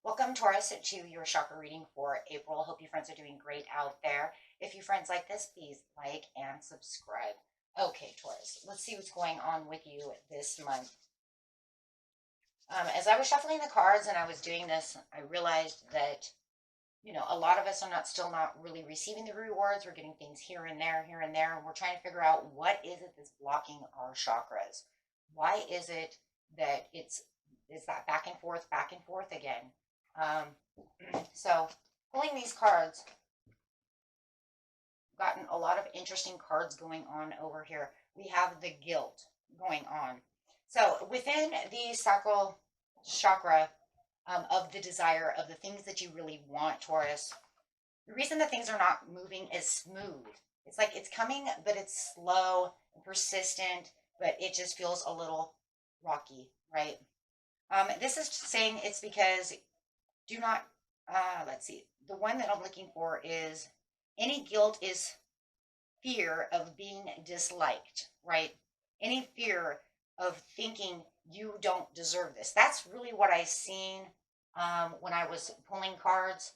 Welcome, Taurus, to your chakra reading for April. Hope you friends are doing great out there. If you friends like this, please like and subscribe. Okay, Taurus, let's see what's going on with you this month. As I was shuffling the cards and I was doing this, I realized that, a lot of us are still not really receiving the rewards. We're getting things here and there, here and there. And we're trying to figure out what is it that's blocking our chakras? Why is it that it's that back and forth again? So pulling these cards, gotten a lot of interesting cards going on over here. We have the guilt going on. So within the sacral chakra of the desire of the things that you really want, Taurus, the reason that things are not moving is smooth. It's like it's coming, but it's slow and persistent, but it just feels a little rocky, right? This is saying it's because do not, let's see, the one that I'm looking for is any guilt is fear of being disliked, right? Any fear of thinking you don't deserve this. That's really what I seen when I was pulling cards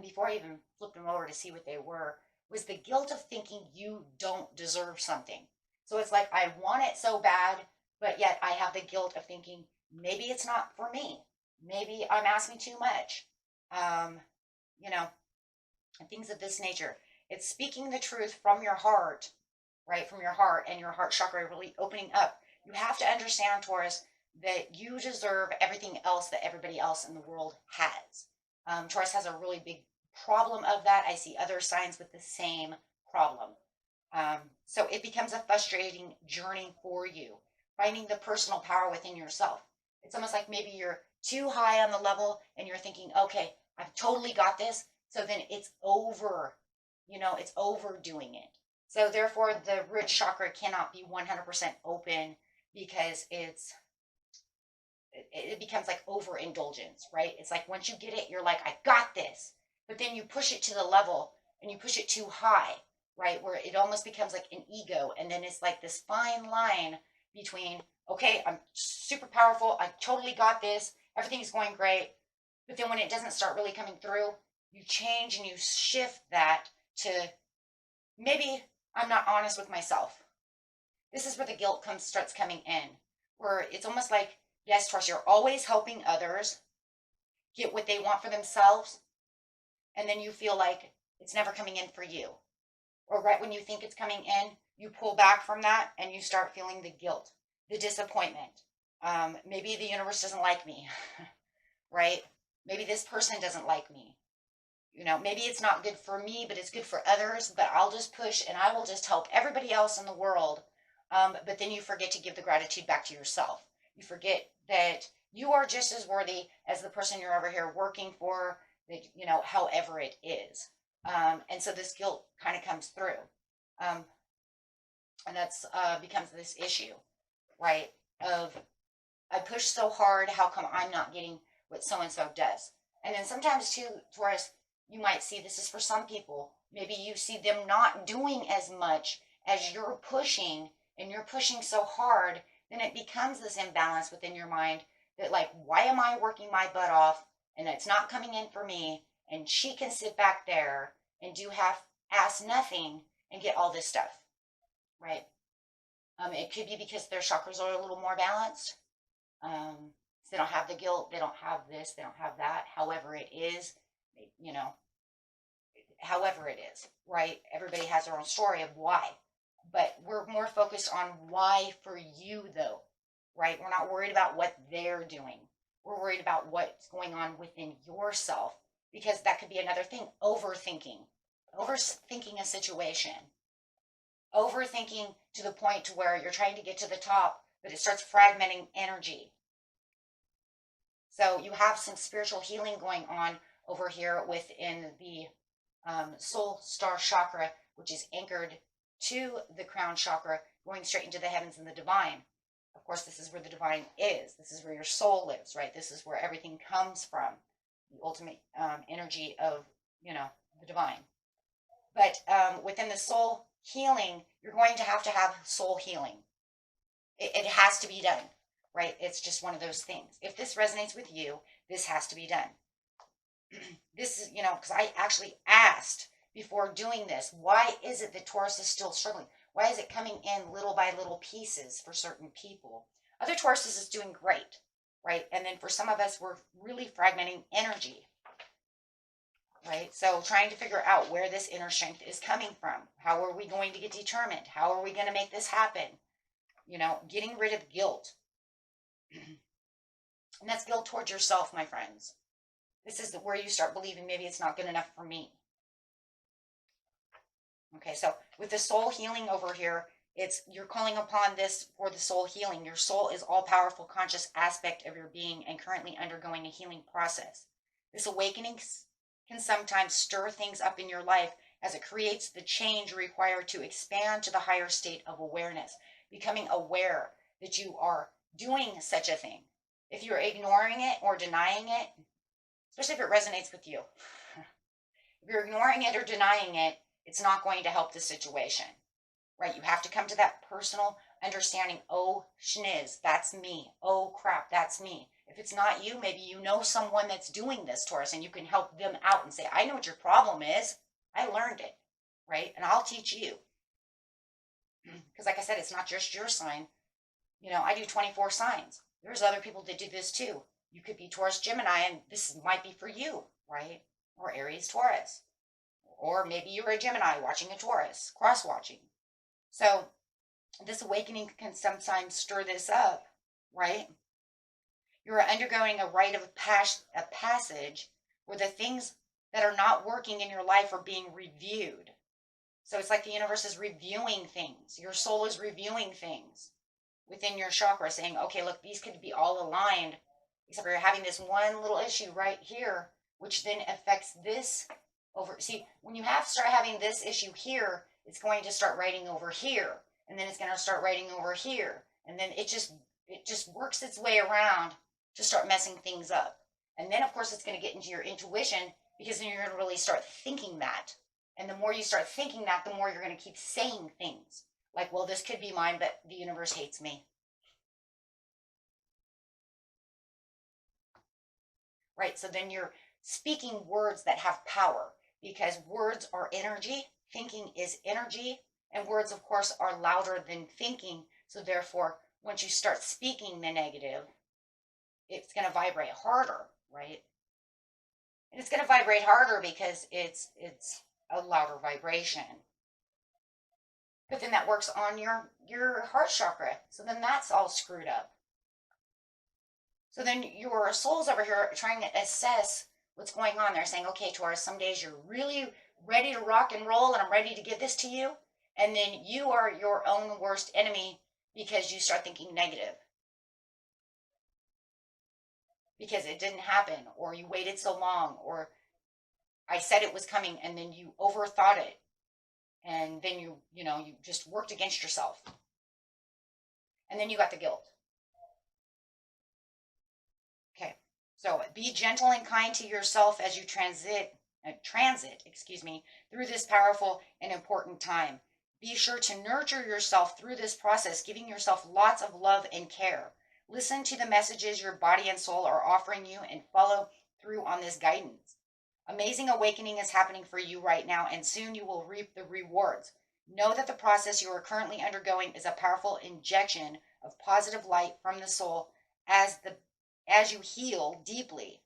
before I even flipped them over to see what they were, was the guilt of thinking you don't deserve something. So it's like I want it so bad, but yet I have the guilt of thinking maybe it's not for me. Maybe I'm asking too much. You know, and things of this nature. It's speaking the truth from your heart, right? From your heart and your heart chakra really opening up. You have to understand, Taurus, that you deserve everything else that everybody else in the world has. Taurus has a really big problem of that. I see other signs with the same problem. So it becomes a frustrating journey for you, finding the personal power within yourself. It's almost like maybe you're too high on the level and you're thinking, okay, I've totally got this. So then it's over, it's overdoing it. So therefore the root chakra cannot be 100% open because it becomes like overindulgence, right? It's like once you get it, you're like, I got this. But then you push it to the level and you push it too high, right? Where it almost becomes like an ego. And then it's like this fine line between, okay, I'm super powerful. I totally got this. Everything's going great. But then when it doesn't start really coming through, you change and you shift that to maybe I'm not honest with myself. This is where the guilt starts coming in, where it's almost like, yes, Taurus, you're always helping others get what they want for themselves. And then you feel like it's never coming in for you. Or right when you think it's coming in, you pull back from that and you start feeling the guilt, the disappointment. Maybe the universe doesn't like me, right? Maybe this person doesn't like me. Maybe it's not good for me, but it's good for others. But I'll just push and I will just help everybody else in the world. But then you forget to give the gratitude back to yourself. You forget that you are just as worthy as the person you're over here working for, that, however it is. And so this guilt kind of comes through. And that's becomes this issue, right? Of I push so hard, how come I'm not getting what so-and-so does? And then sometimes too, Taurus, you might see this is for some people. Maybe you see them not doing as much as you're pushing, and you're pushing so hard, then it becomes this imbalance within your mind that like, why am I working my butt off and it's not coming in for me? And she can sit back there and do half-ass nothing and get all this stuff, right? It could be because their chakras are a little more balanced. They don't have the guilt. They don't have this. They don't have that. However it is, however it is, right? Everybody has their own story of why. But we're more focused on why for you, though, right? We're not worried about what they're doing. We're worried about what's going on within yourself, because that could be another thing, overthinking a situation, overthinking to the point to where you're trying to get to the top, but it starts fragmenting energy. So you have some spiritual healing going on over here within the soul star chakra, which is anchored to the crown chakra, going straight into the heavens and the divine. Of course, this is where the divine is. This is where your soul lives, right? This is where everything comes from, the ultimate energy of, the divine. But within the soul healing, you're going to have soul healing. It has to be done, right? It's just one of those things. If this resonates with you, this has to be done. This is, because I actually asked before doing this, why is it that Taurus is still struggling? Why is it coming in little by little pieces for certain people? Other Tauruses is doing great, right? And then for some of us, we're really fragmenting energy, right? So trying to figure out where this inner strength is coming from. How are we going to get determined? How are we going to make this happen? Getting rid of guilt. And that's guilt towards yourself, my friends. This is where you start believing maybe it's not good enough for me. Okay, so with the soul healing over here, you're calling upon this for the soul healing. Your soul is all powerful, conscious aspect of your being and currently undergoing a healing process. This awakening can sometimes stir things up in your life as it creates the change required to expand to the higher state of awareness, becoming aware that you are doing such a thing. If you're ignoring it or denying it, especially if it resonates with you, if you're ignoring it or denying it, it's not going to help the situation, right? You have to come to that personal understanding. Oh, schniz, that's me. Oh, crap, that's me. If it's not you, maybe you know someone that's doing this, Taurus, and you can help them out and say, I know what your problem is. I learned it, right? And I'll teach you. Because like I said, it's not just your sign. I do 24 signs. There's other people that do this too. You could be Taurus Gemini, and this might be for you, right? Or Aries Taurus. Or maybe you're a Gemini watching a Taurus, cross-watching. So this awakening can sometimes stir this up, right? You're undergoing a rite of passage where the things that are not working in your life are being reviewed. So it's like the universe is reviewing things. Your soul is reviewing things within your chakra, saying, okay, look, these could be all aligned, except for you're having this one little issue right here, which then affects this over. See, when you start having this issue here, it's going to start writing over here, and then it's going to start writing over here, and then it just works its way around to start messing things up. And then of course it's going to get into your intuition, because then you're going to really start thinking that. And the more you start thinking that, the more you're going to keep saying things like, well, this could be mine, but the universe hates me. Right? So then you're speaking words that have power, because words are energy. Thinking is energy. And words, of course, are louder than thinking. So therefore, once you start speaking the negative, it's going to vibrate harder, right? And it's going to vibrate harder because it's a louder vibration. But then that works on your heart chakra. So then that's all screwed up. So then your soul's over here trying to assess what's going on. They're saying, okay, Taurus, some days you're really ready to rock and roll and I'm ready to give this to you. And then you are your own worst enemy because you start thinking negative. Because it didn't happen, or you waited so long, or I said it was coming and then you overthought it. And then you just worked against yourself. And then you got the guilt. Okay. So be gentle and kind to yourself as you transit, through this powerful and important time. Be sure to nurture yourself through this process, giving yourself lots of love and care. Listen to the messages your body and soul are offering you and follow through on this guidance. Amazing awakening is happening for you right now, and soon you will reap the rewards. Know that the process you are currently undergoing is a powerful injection of positive light from the soul as you heal deeply.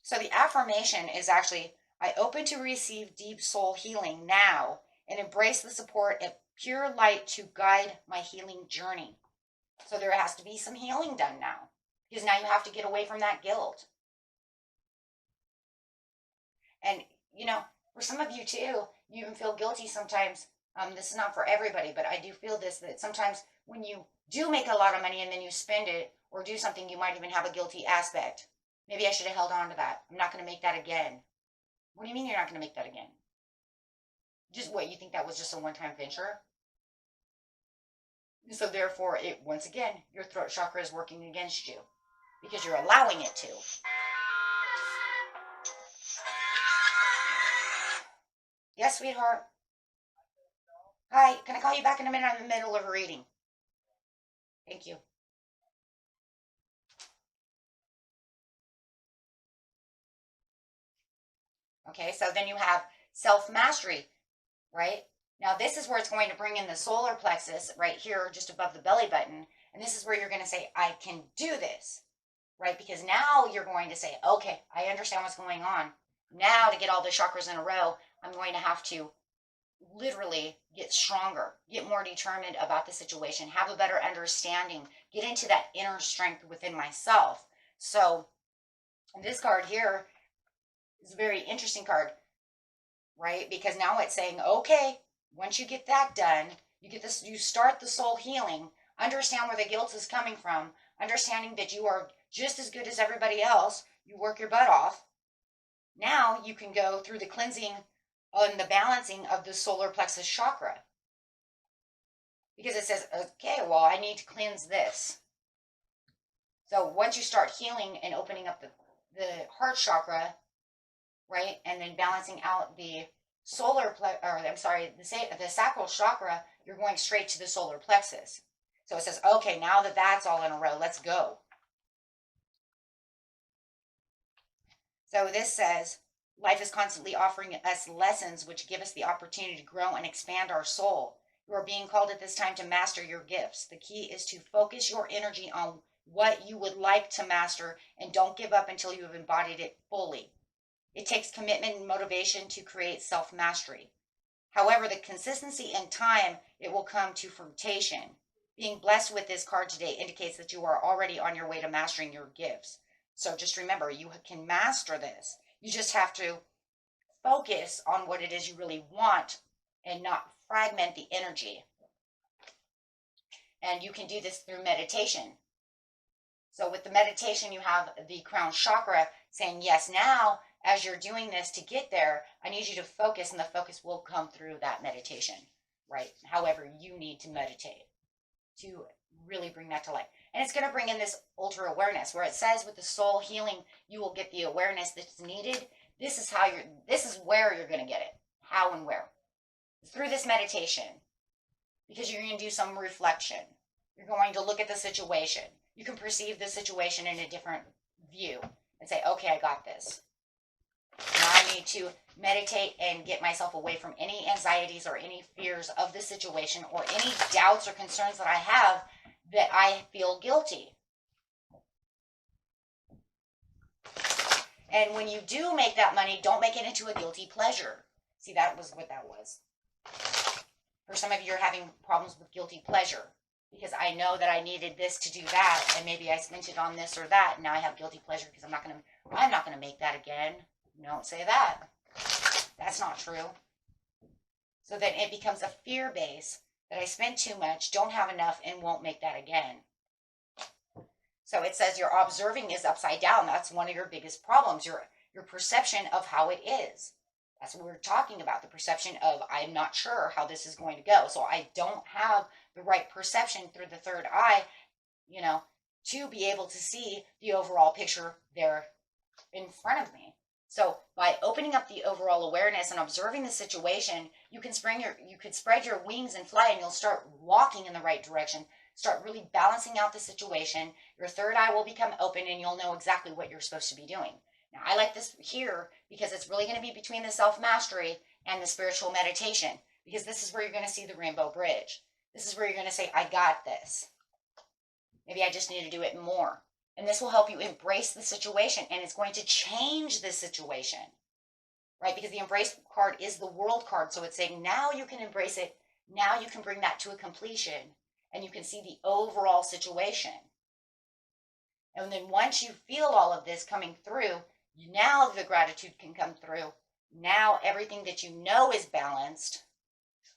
So the affirmation is actually, I open to receive deep soul healing now and embrace the support of pure light to guide my healing journey. So there has to be some healing done now, because now you have to get away from that guilt. And, for some of you too, you even feel guilty sometimes. This is not for everybody, but I do feel this, that sometimes when you do make a lot of money and then you spend it, or do something, you might even have a guilty aspect. Maybe I should have held on to that. I'm not going to make that again. What do you mean you're not going to make that again? Just what, you think that was just a one-time venture? So therefore, once again, your throat chakra is working against you because you're allowing it to. Yes, sweetheart. Hi, can I call you back in a minute? I'm in the middle of a reading. Thank you. Okay, so then you have self-mastery, right? Now this is where it's going to bring in the solar plexus right here, just above the belly button. And this is where you're going to say, I can do this, right? Because now you're going to say, okay, I understand what's going on. Now to get all the chakras in a row, I'm going to have to literally get stronger, get more determined about the situation, have a better understanding, get into that inner strength within myself. So this card here is a very interesting card, right? Because now it's saying, okay, once you get that done, you get this, you start the soul healing, understand where the guilt is coming from, understanding that you are just as good as everybody else, you work your butt off. Now you can go through the cleansing and the balancing of the solar plexus chakra. Because it says, okay, well, I need to cleanse this. So once you start healing and opening up the heart chakra, right, and then balancing out the the sacral chakra, you're going straight to the solar plexus. So it says, okay, now that that's all in a row, let's go. So this says, life is constantly offering us lessons which give us the opportunity to grow and expand our soul. You are being called at this time to master your gifts. The key is to focus your energy on what you would like to master and don't give up until you have embodied it fully. It takes commitment and motivation to create self-mastery. However, the consistency and time it will come to fruition. Being blessed with this card today indicates that you are already on your way to mastering your gifts. So just remember, you can master this. You just have to focus on what it is you really want and not fragment the energy. And you can do this through meditation. So with the meditation, you have the crown chakra saying, yes, now as you're doing this to get there, I need you to focus, and the focus will come through that meditation, right? However you need to meditate to really bring that to life. And it's going to bring in this ultra awareness where it says with the soul healing, you will get the awareness that's needed. This is where you're going to get it. How and where? Through this meditation, because you're going to do some reflection. You're going to look at the situation. You can perceive the situation in a different view and say, okay, I got this. Now I need to meditate and get myself away from any anxieties or any fears of the situation or any doubts or concerns that I have that I feel guilty. And when you do make that money, don't make it into a guilty pleasure. See, that was what that was. For some of you, you're having problems with guilty pleasure because I know that I needed this to do that, and maybe I spent it on this or that, and now I have guilty pleasure because I'm not going to make that again. Don't say that. That's not true. So then it becomes a fear base that I spent too much, don't have enough, and won't make that again. So it says your observing is upside down. That's one of your biggest problems, your perception of how it is. That's what we're talking about, the perception of I'm not sure how this is going to go. So I don't have the right perception through the third eye, to be able to see the overall picture there in front of me. So by opening up the overall awareness and observing the situation, you could spread your wings and fly, and you'll start walking in the right direction. Start really balancing out the situation. Your third eye will become open, and you'll know exactly what you're supposed to be doing. Now, I like this here because it's really going to be between the self-mastery and the spiritual meditation, because this is where you're going to see the rainbow bridge. This is where you're going to say, I got this. Maybe I just need to do it more. And this will help you embrace the situation, and it's going to change the situation, right? Because the embrace card is the world card. So it's saying now you can embrace it. Now you can bring that to a completion, and you can see the overall situation. And then once you feel all of this coming through, now the gratitude can come through. Now everything that you know is balanced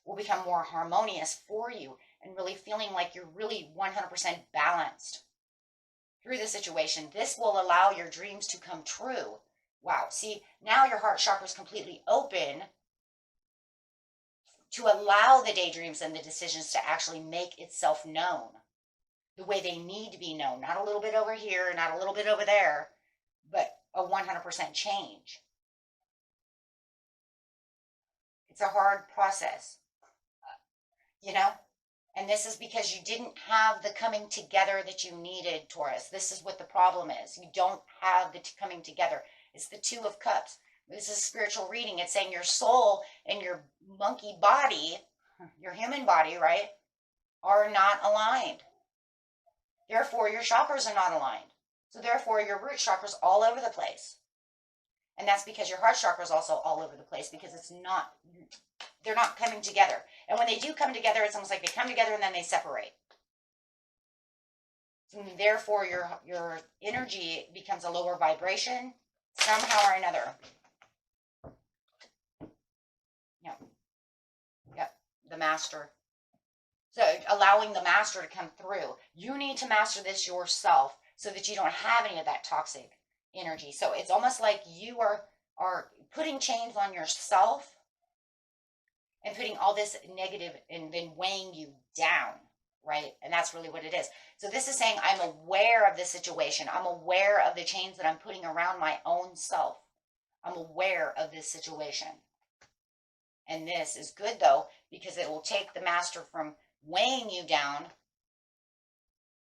will become more harmonious for you, and really feeling like you're really 100% balanced. through the situation. This will allow your dreams to come true. Wow. See, now your heart chakra is completely open to allow the daydreams and the decisions to actually make itself known the way they need to be known. Not a little bit over here, not a little bit over there, but a 100% change. It's a hard process, you know? And this is because you didn't have the coming together that you needed, Taurus. This is what the problem is. You don't have the coming together. It's the Two of Cups. This is spiritual reading. It's saying your soul and your monkey body, your human body, right, are not aligned. Therefore, your chakras are not aligned. So therefore, your root chakra is all over the place. And that's because your heart chakra is also all over the place, because they're not coming together. And when they do come together, it's almost like they come together and then they separate. And therefore, your energy becomes a lower vibration somehow or another. Yep. The master. So allowing the master to come through. You need to master this yourself so that you don't have any of that toxic energy. So it's almost like you are putting chains on yourself and putting all this negative and then weighing you down, right? And that's really what it is. So this is saying I'm aware of the situation. I'm aware of the chains that I'm putting around my own self. I'm aware of this situation. And this is good, though, because it will take the master from weighing you down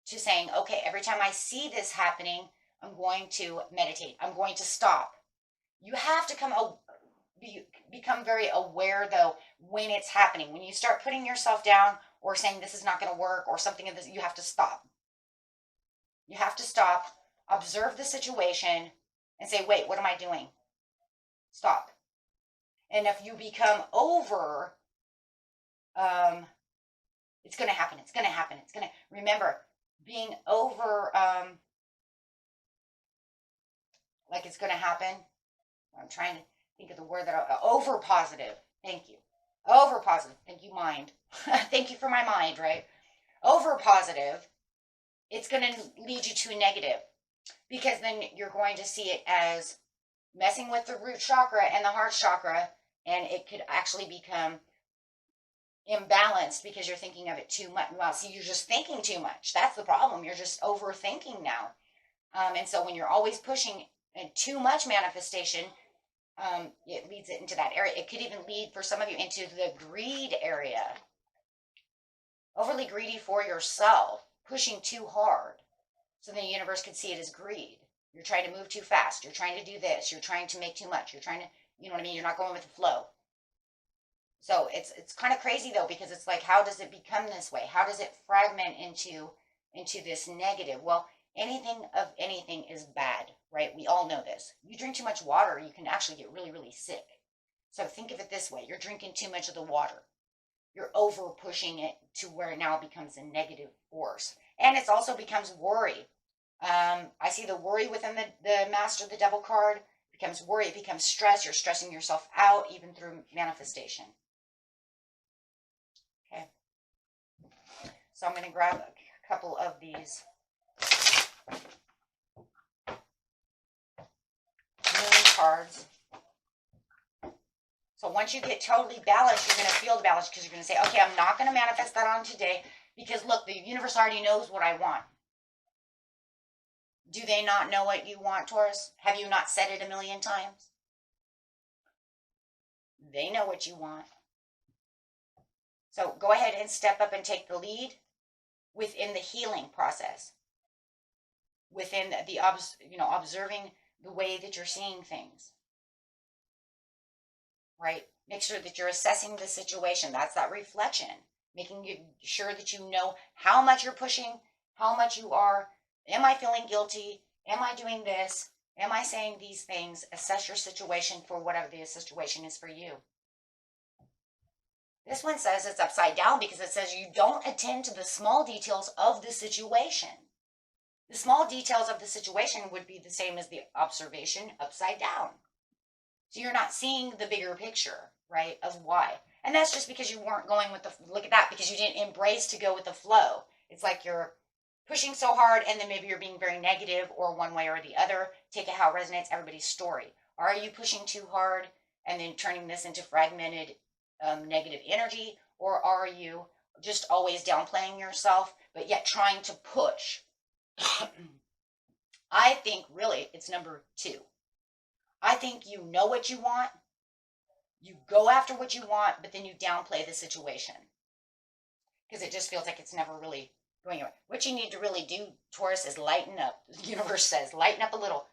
to saying, okay, every time I see this happening, I'm going to meditate. I'm going to stop. You have to become very aware, though, when it's happening. When you start putting yourself down or saying this is not going to work or something of this, you have to stop. You have to stop, observe the situation, and say, wait, what am I doing? Stop. And if you become over, it's going to happen. It's going to happen. It's going to, remember, being over, like it's going to happen. I'm trying to think of the word that, over positive. Thank you. Over positive. Thank you, mind. Thank you for my mind, right? Over positive, it's going to lead you to a negative, because then you're going to see it as messing with the root chakra and the heart chakra, and it could actually become imbalanced because you're thinking of it too much. Well, see, you're just thinking too much. That's the problem. You're just overthinking now. And so when you're always pushing too much manifestation, it leads it into that area. It could even lead for some of you into the greed area. Overly greedy for yourself, pushing too hard. So then the universe could see it as greed. You're trying to move too fast. You're trying to do this. You're trying to make too much. You're trying to, you know what I mean? You're not going with the flow. So it's kind of crazy, though, because it's like, how does it become this way? How does it fragment into this negative? Well, anything of anything is bad, right? We all know this. You drink too much water, you can actually get really, really sick. So think of it this way. You're drinking too much of the water. You're over pushing it to where it now becomes a negative force. And it also becomes worry. I see the worry within the Master, the Devil card. It becomes worry. It becomes stress. You're stressing yourself out even through manifestation. Okay. So I'm going to grab a couple of these moon cards. So once you get totally balanced, you're going to feel the balance, because you're going to say, okay, I'm not going to manifest that on today because, look, the universe already knows what I want. Do they not know what you want, Taurus? Have you not said it a million times? They know what you want. So go ahead and step up and take the lead within the healing process, within the observing the way that you're seeing things. Right? Make sure that you're assessing the situation. That's that reflection. Making sure that you know how much you're pushing, how much you are. Am I feeling guilty? Am I doing this? Am I saying these things? Assess your situation for whatever the situation is for you. This one says it's upside down because it says you don't attend to the small details of the situation. The small details of the situation would be the same as the observation upside down. So you're not seeing the bigger picture, right, of why. And that's just because you weren't going with the, look at that, because you didn't embrace to go with the flow. It's like you're pushing so hard and then maybe you're being very negative or one way or the other. Take it how it resonates, everybody's story. Are you pushing too hard and then turning this into fragmented negative energy, or are you just always downplaying yourself but yet trying to push? I think really it's number two. I think you know what you want, you go after what you want, but then you downplay the situation because it just feels like it's never really going away. What you need to really do, Taurus, is lighten up. The universe says lighten up a little.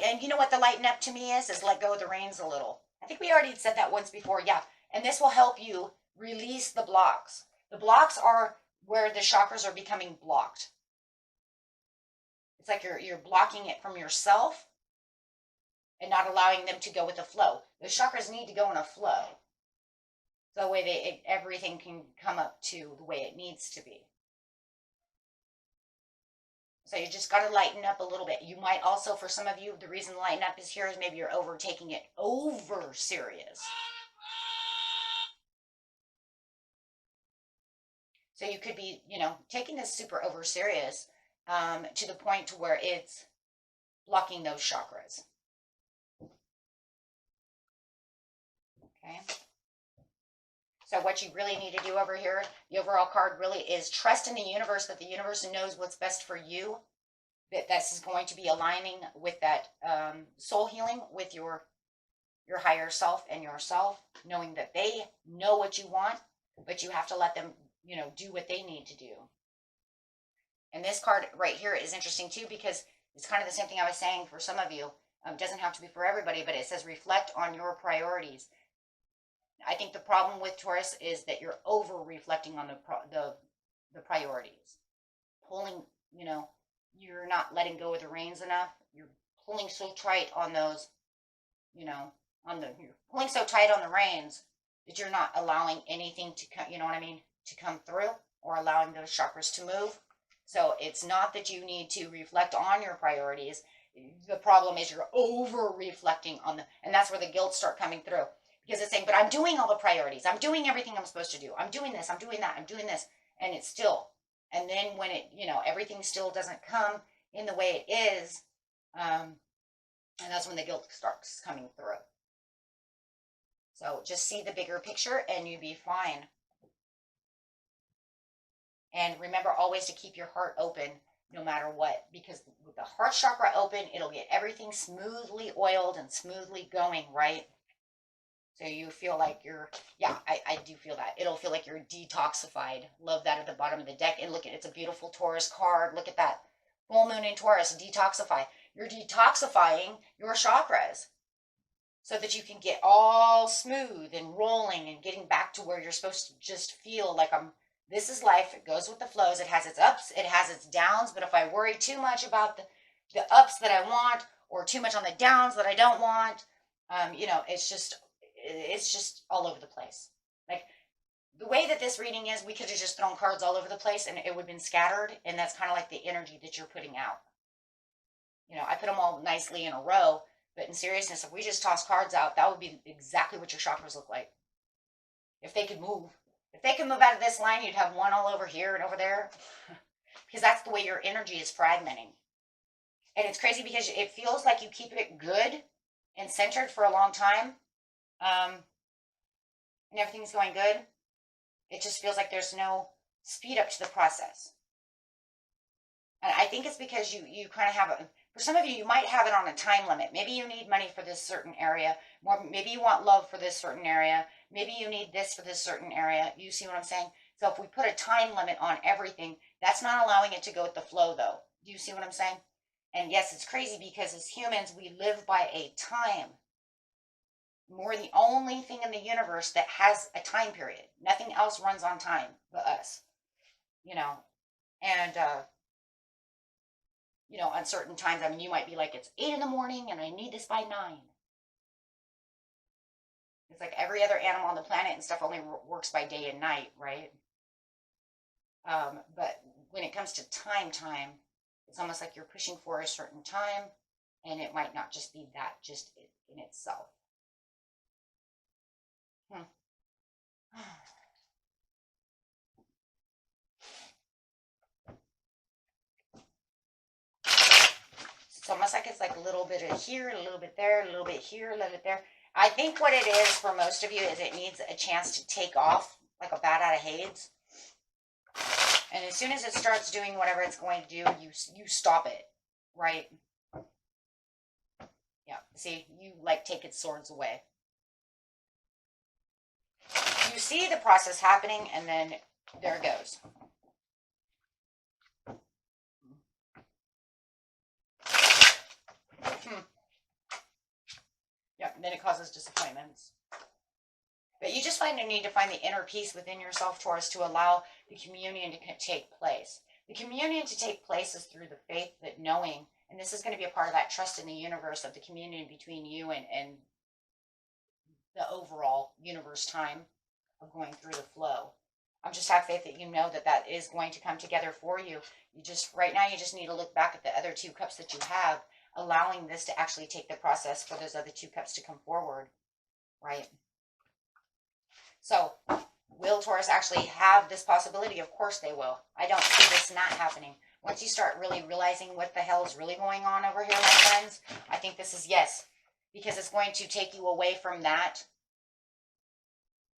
And you know what the lighten up to me is let go of the reins a little. I think we already said that once before. Yeah. And this will help you release the blocks. The blocks are where the chakras are becoming blocked. It's like you're blocking it from yourself and not allowing them to go with the flow. The chakras need to go in a flow. So that way everything can come up to the way it needs to be. So you just got to lighten up a little bit. You might also, for some of you, the reason lighten up is here is maybe you're overtaking it over serious. So you could be, taking this super over serious to the point to where it's blocking those chakras. Okay. So what you really need to do over here, the overall card really is trust in the universe, that the universe knows what's best for you, that this is going to be aligning with that soul healing with your higher self and yourself, knowing that they know what you want, but you have to let them, do what they need to do. And this card right here is interesting too, because it's kind of the same thing I was saying for some of you. It doesn't have to be for everybody, but it says reflect on your priorities. I think the problem with Taurus is that you're over reflecting on the priorities. Pulling, you're not letting go of the reins enough. You're pulling so tight on those, you're pulling so tight on the reins that you're not allowing anything to come, to come through, or allowing those chakras to move. So it's not that you need to reflect on your priorities. The problem is you're over reflecting on and that's where the guilt start coming through. Because it's saying, but I'm doing all the priorities. I'm doing everything I'm supposed to do. I'm doing this. I'm doing that. I'm doing this. And it's still. And then when it, everything still doesn't come in the way it is, and that's when the guilt starts coming through. So just see the bigger picture and you'll be fine. And remember always to keep your heart open no matter what. Because with the heart chakra open, it'll get everything smoothly oiled and smoothly going, right? So you feel like I do feel that. It'll feel like you're detoxified. Love that at the bottom of the deck. And look, it's a beautiful Taurus card. Look at that. Full moon in Taurus, detoxify. You're detoxifying your chakras so that you can get all smooth and rolling and getting back to where you're supposed to just feel like this is life. It goes with the flows. It has its ups. It has its downs. But if I worry too much about the ups that I want or too much on the downs that I don't want, it's just all over the place. Like the way that this reading is, we could have just thrown cards all over the place and it would have been scattered. And that's kind of like the energy that you're putting out. I put them all nicely in a row, but in seriousness, if we just toss cards out, that would be exactly what your chakras look like. If they could move. If they could move out of this line, you'd have one all over here and over there. Because that's the way your energy is fragmenting. And it's crazy because it feels like you keep it good and centered for a long time. And everything's going good. It just feels like there's no speed up to the process. And I think it's because you kind of have for some of you, you might have it on a time limit. Maybe you need money for this certain area. Maybe you want love for this certain area. Maybe you need this for this certain area. You see what I'm saying? So if we put a time limit on everything, that's not allowing it to go with the flow, though. Do you see what I'm saying? And yes, it's crazy because as humans, we live by a time. We're the only thing in the universe that has a time period. Nothing else runs on time but us. And on certain times, you might be like, it's 8 in the morning and I need this by 9. It's like every other animal on the planet and stuff only works by day and night, right? But when it comes to time, it's almost like you're pushing for a certain time, and it might not just be that just in itself. It's almost like it's like a little bit of here, a little bit there, a little bit here, a little bit there. I think what it is for most of you is it needs a chance to take off like a bat out of Hades. And as soon as it starts doing whatever it's going to do, you stop it, right? Yeah, see, you like take its swords away. You see the process happening, and then there it goes. Yeah, then it causes disappointments. But you just need to find the inner peace within yourself, Taurus, to allow the communion to take place. The communion to take place is through the faith, that knowing, and this is going to be a part of that trust in the universe of the communion between you and the overall universe time of going through the flow. Just have faith that you know that that is going to come together for you. You just, right now, you just need to look back at the other 2 cups that you have, allowing this to actually take the process for those other 2 cups to come forward, right? So, will Taurus actually have this possibility? Of course they will. I don't see this not happening. Once you start really realizing what the hell is really going on over here, my friends, I think this is yes. Because it's going to take you away from that.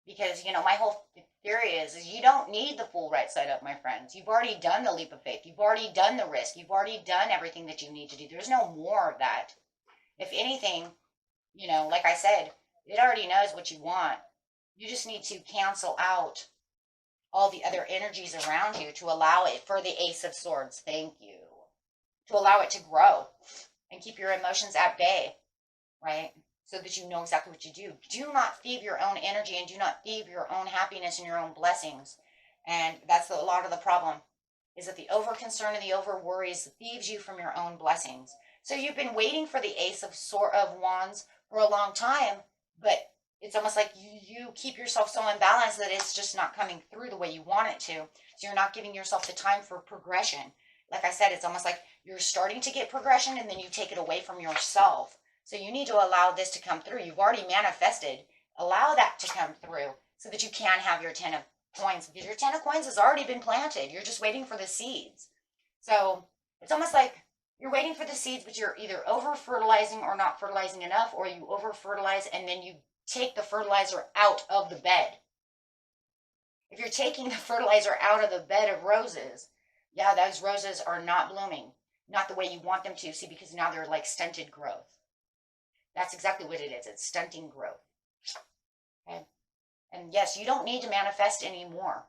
Because, you know, my whole theory is you don't need the full right side up, my friends. You've already done the leap of faith. You've already done the risk. You've already done everything that you need to do. There's no more of that. If anything, you know, like I said, it already knows what you want. You just need to cancel out all the other energies around you to allow it for the Ace of Swords. Thank you. To allow it to grow and keep your emotions at bay, right? So that you know exactly what you do. Do not thieve your own energy and do not thieve your own happiness and your own blessings. And that's a lot of the problem, is that the over-concern and the over-worries thieves you from your own blessings. So you've been waiting for the Ace of Wands for a long time, but it's almost like you keep yourself so imbalanced that it's just not coming through the way you want it to. So you're not giving yourself the time for progression. Like I said, it's almost like you're starting to get progression and then you take it away from yourself. So you need to allow this to come through. You've already manifested. Allow that to come through so that you can have your 10 of coins. Because your 10 of coins has already been planted. You're just waiting for the seeds. So it's almost like you're waiting for the seeds, but you're either over-fertilizing or not fertilizing enough, or you over-fertilize and then you take the fertilizer out of the bed. If you're taking the fertilizer out of the bed of roses, yeah, those roses are not blooming. Not the way you want them to. See, because now they're like stunted growth. That's exactly what it is. It's stunting growth. Okay? And yes, you don't need to manifest anymore.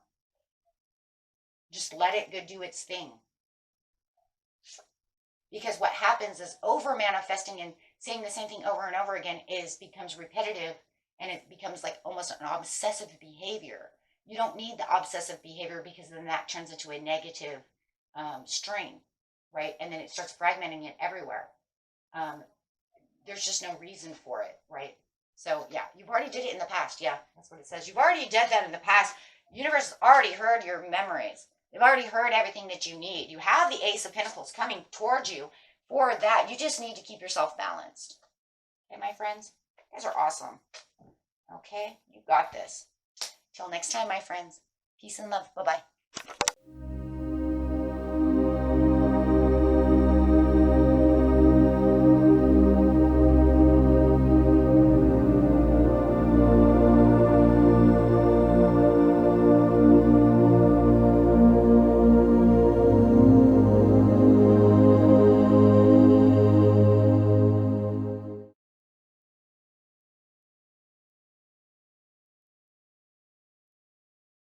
Just let it go do its thing. Because what happens is over-manifesting and saying the same thing over and over again becomes repetitive, and it becomes like almost an obsessive behavior. You don't need the obsessive behavior, because then that turns into a negative strain, right? And then it starts fragmenting it everywhere. There's just no reason for it, right? So, yeah, you've already did it in the past. Yeah, that's what it says. You've already did that in the past. The universe has already heard your memories. They've already heard everything that you need. You have the Ace of Pentacles coming towards you for that. You just need to keep yourself balanced. Okay, my friends? You guys are awesome. Okay? You got this. Till next time, my friends. Peace and love. Bye-bye.